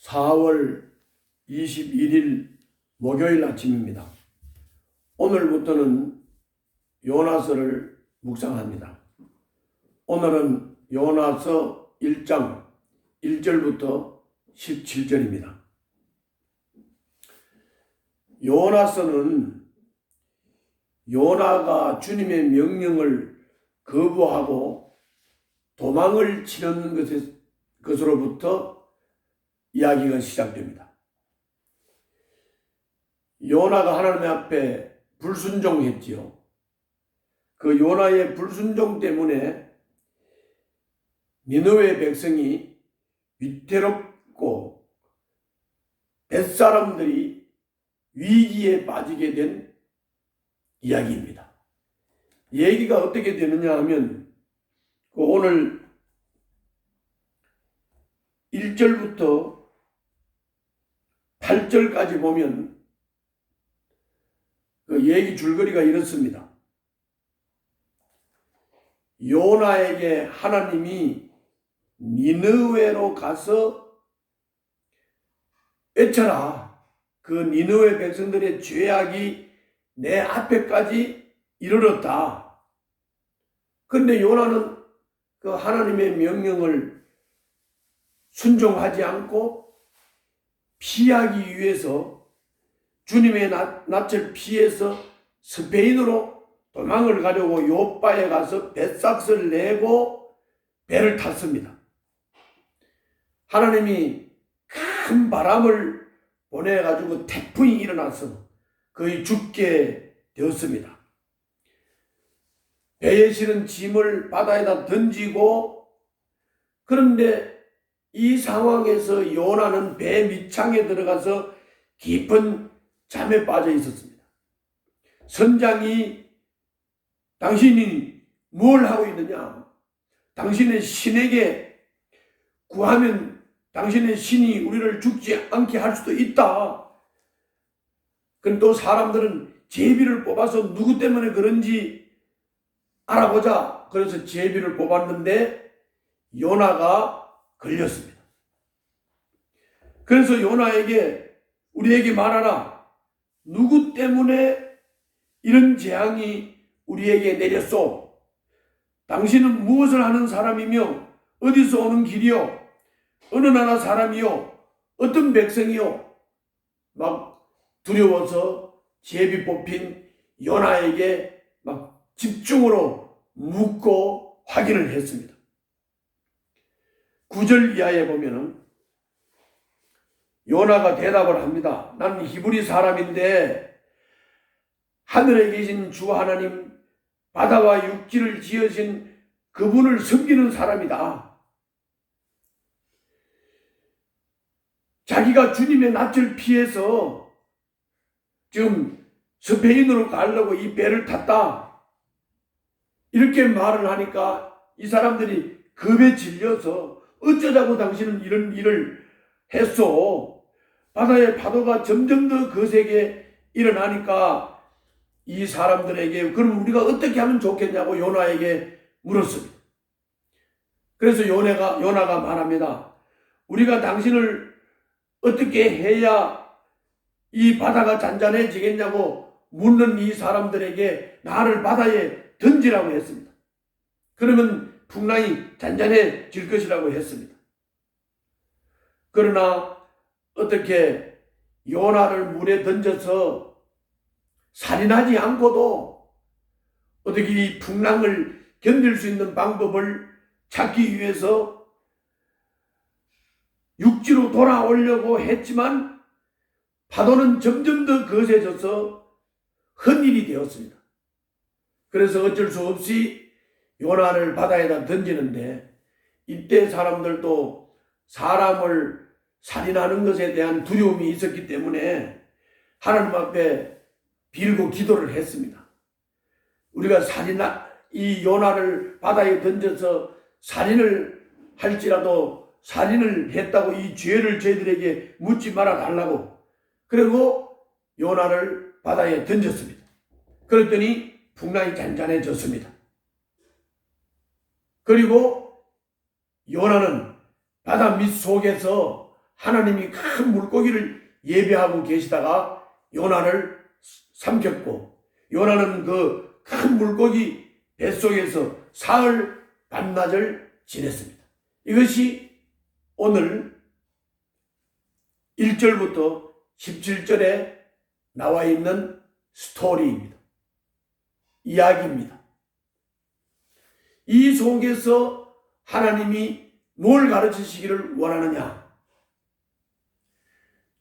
4월 21일 목요일 아침입니다. 오늘부터는 요나서를 묵상합니다. 오늘은 요나서 1장 1절부터 17절입니다. 요나서는 요나가 주님의 명령을 거부하고 도망을 치는 것으로부터 이야기가 시작됩니다. 요나가 하나님 앞에 불순종했지요. 그 요나의 불순종 때문에 니느웨 백성이 위태롭고 뱃사람들이 위기에 빠지게 된 이야기입니다. 얘기가 어떻게 되느냐 하면 오늘 1절부터 8절까지 보면 그 얘기 줄거리가 이렇습니다. 요나에게 하나님이 니느웨로 가서 외쳐라. 그 니느웨 백성들의 죄악이 내 앞에까지 이르렀다. 그런데 요나는 그 하나님의 명령을 순종하지 않고 피하기 위해서 주님의 낯을 피해서 스페인으로 도망을 가려고 요바에 가서 뱃삭스를 내고 배를 탔습니다. 하나님이 큰 바람을 보내가지고 태풍이 일어나서 거의 죽게 되었습니다. 배에 실은 짐을 바다에다 던지고, 그런데 이 상황에서 요나는 배 밑창에 들어가서 깊은 잠에 빠져 있었습니다. 선장이 당신이 뭘 하고 있느냐? 당신의 신에게 구하면 당신의 신이 우리를 죽지 않게 할 수도 있다. 그럼 또 사람들은 제비를 뽑아서 누구 때문에 그런지 알아보자. 그래서 제비를 뽑았는데 요나가 걸렸습니다. 그래서 요나에게 우리에게 말하라. 누구 때문에 이런 재앙이 우리에게 내렸소? 당신은 무엇을 하는 사람이며 어디서 오는 길이요? 어느 나라 사람이요? 어떤 백성이요? 막 두려워서 제비 뽑힌 요나에게 막 집중으로 묻고 확인을 했습니다. 9절 이하에 보면은 요나가 대답을 합니다. 난 히브리 사람인데 하늘에 계신 주 하나님, 바다와 육지를 지으신 그분을 섬기는 사람이다. 자기가 주님의 낯을 피해서 지금 스페인으로 가려고 이 배를 탔다. 이렇게 말을 하니까 이 사람들이 겁에 질려서 어쩌자고 당신은 이런 일을 했소? 바다의 파도가 점점 더 거세게 일어나니까 이 사람들에게 그럼 우리가 어떻게 하면 좋겠냐고 요나에게 물었습니다. 그래서 요나가 말합니다. 우리가 당신을 어떻게 해야 이 바다가 잔잔해지겠냐고 묻는 이 사람들에게 나를 바다에 던지라고 했습니다. 그러면 풍랑이 잔잔해질 것이라고 했습니다. 그러나 어떻게 요나를 물에 던져서 살인하지 않고도 어떻게 이 풍랑을 견딜 수 있는 방법을 찾기 위해서 육지로 돌아오려고 했지만 파도는 점점 더 거세져서 헛일이 되었습니다. 그래서 어쩔 수 없이 요나를 바다에다 던지는데 이때 사람들도 사람을 살인하는 것에 대한 두려움이 있었기 때문에 하나님 앞에 빌고 기도를 했습니다. 우리가 이 요나를 바다에 던져서 살인을 할지라도 살인을 했다고 이 죄를 저희들에게 묻지 말아 달라고. 그리고 요나를 바다에 던졌습니다. 그랬더니 풍랑이 잔잔해졌습니다. 그리고 요나는 바다 밑 속에서 하나님이 큰 물고기를 예배하고 계시다가 요나를 삼켰고, 요나는 그 큰 물고기 뱃속에서 사흘 반나절 지냈습니다. 이것이 오늘 1절부터 17절에 나와 있는 스토리입니다. 이야기입니다. 이 속에서 하나님이 뭘 가르치시기를 원하느냐?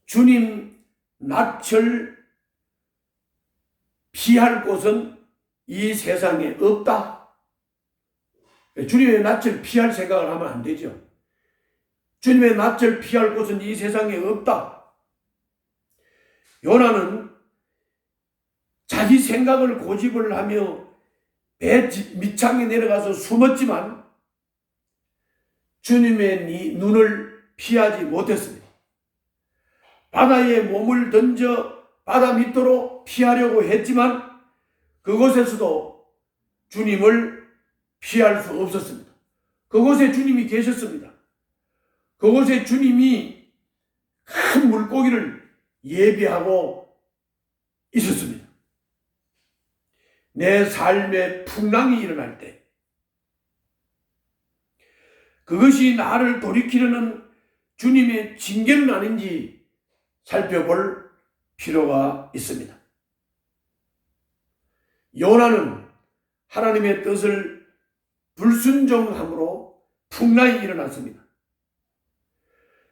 주님 낯을 피할 곳은 이 세상에 없다. 주님의 낯을 피할 생각을 하면 안 되죠. 주님의 낯을 피할 곳은 이 세상에 없다. 요나는 자기 생각을 고집을 하며 배 밑창에 내려가서 숨었지만 주님의 눈을 피하지 못했습니다. 바다에 몸을 던져 바다 밑으로 피하려고 했지만 그곳에서도 주님을 피할 수 없었습니다. 그곳에 주님이 계셨습니다. 그곳에 주님이 큰 물고기를 예비하고 있었습니다. 내 삶에 풍랑이 일어날 때 그것이 나를 돌이키려는 주님의 징계는 아닌지 살펴볼 필요가 있습니다. 요나는 하나님의 뜻을 불순종함으로 풍랑이 일어났습니다.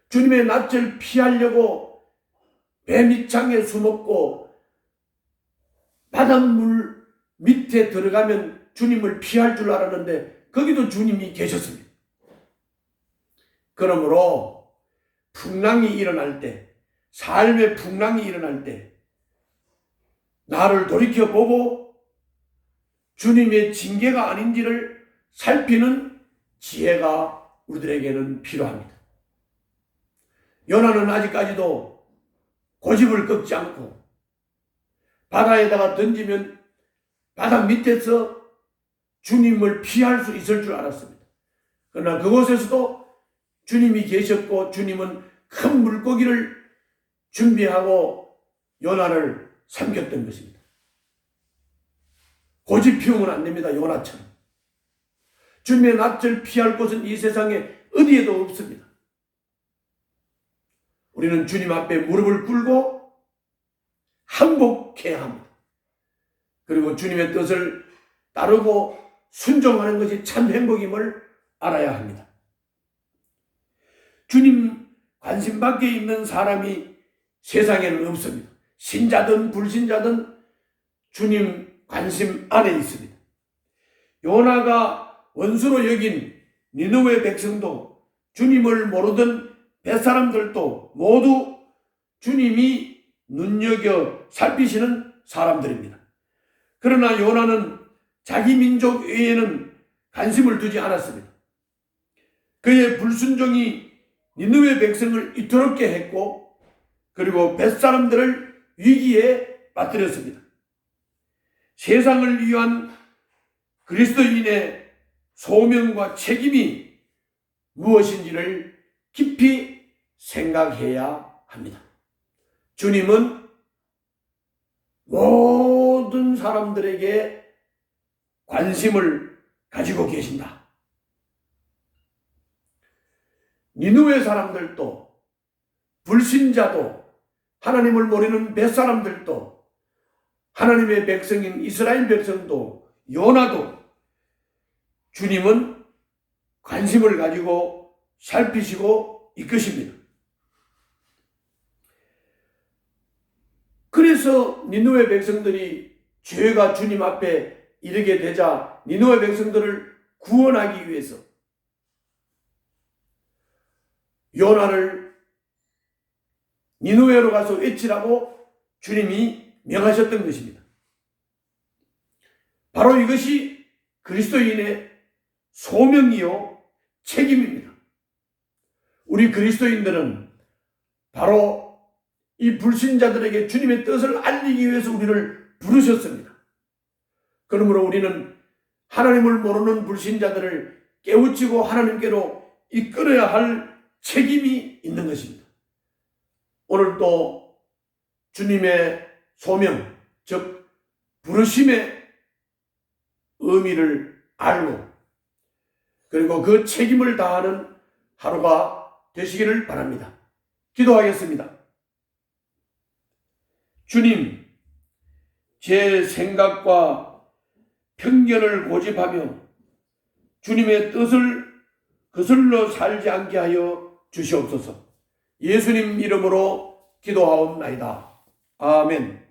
주님의 낯을 피하려고 배 밑창에 숨었고 바닷물 밑에 들어가면 주님을 피할 줄 알았는데 거기도 주님이 계셨습니다. 그러므로 풍랑이 일어날 때, 삶의 풍랑이 일어날 때 나를 돌이켜보고 주님의 징계가 아닌지를 살피는 지혜가 우리들에게는 필요합니다. 요나는 아직까지도 고집을 꺾지 않고 바다에다가 던지면 바다 밑에서 주님을 피할 수 있을 줄 알았습니다. 그러나 그곳에서도 주님이 계셨고 주님은 큰 물고기를 준비하고 요나를 삼켰던 것입니다. 고집 피우면 안 됩니다. 요나처럼. 주님의 낯을 피할 곳은 이 세상에 어디에도 없습니다. 우리는 주님 앞에 무릎을 꿇고 항복해야 합니다. 그리고 주님의 뜻을 따르고 순종하는 것이 참 행복임을 알아야 합니다. 주님 관심 밖에 있는 사람이 세상에는 없습니다. 신자든 불신자든 주님 관심 안에 있습니다. 요나가 원수로 여긴 니느웨 백성도 주님을 모르던 뱃사람들도 모두 주님이 눈여겨 살피시는 사람들입니다. 그러나 요나는 자기 민족 외에는 관심을 두지 않았습니다. 그의 불순종이 니느웨 백성을 이토롭게 했고 그리고 뱃사람들을 위기에 빠뜨렸습니다. 세상을 위한 그리스도인의 소명과 책임이 무엇인지를 깊이 생각해야 합니다. 주님은 모든 사람들에게 관심을 가지고 계신다. 니느웨 사람들도 불신자도 하나님을 모르는 뱃사람들도 하나님의 백성인 이스라엘 백성도 요나도 주님은 관심을 가지고 살피시고 이끄십니다. 그래서 니느웨 백성들이 죄가 주님 앞에 이르게 되자 니느웨 백성들을 구원하기 위해서 요나를 니느웨로 가서 외치라고 주님이 명하셨던 것입니다. 바로 이것이 그리스도인의 소명이요 책임입니다. 우리 그리스도인들은 바로 이 불신자들에게 주님의 뜻을 알리기 위해서 우리를 부르셨습니다. 그러므로 우리는 하나님을 모르는 불신자들을 깨우치고 하나님께로 이끌어야 할 책임이 있는 것입니다. 오늘도 주님의 소명, 즉 부르심의 의미를 알고 그리고 그 책임을 다하는 하루가 되시기를 바랍니다. 기도하겠습니다. 주님, 제 생각과 편견을 고집하며 주님의 뜻을 거슬러 살지 않게 하여 주시옵소서. 예수님 이름으로 기도하옵나이다. 아멘.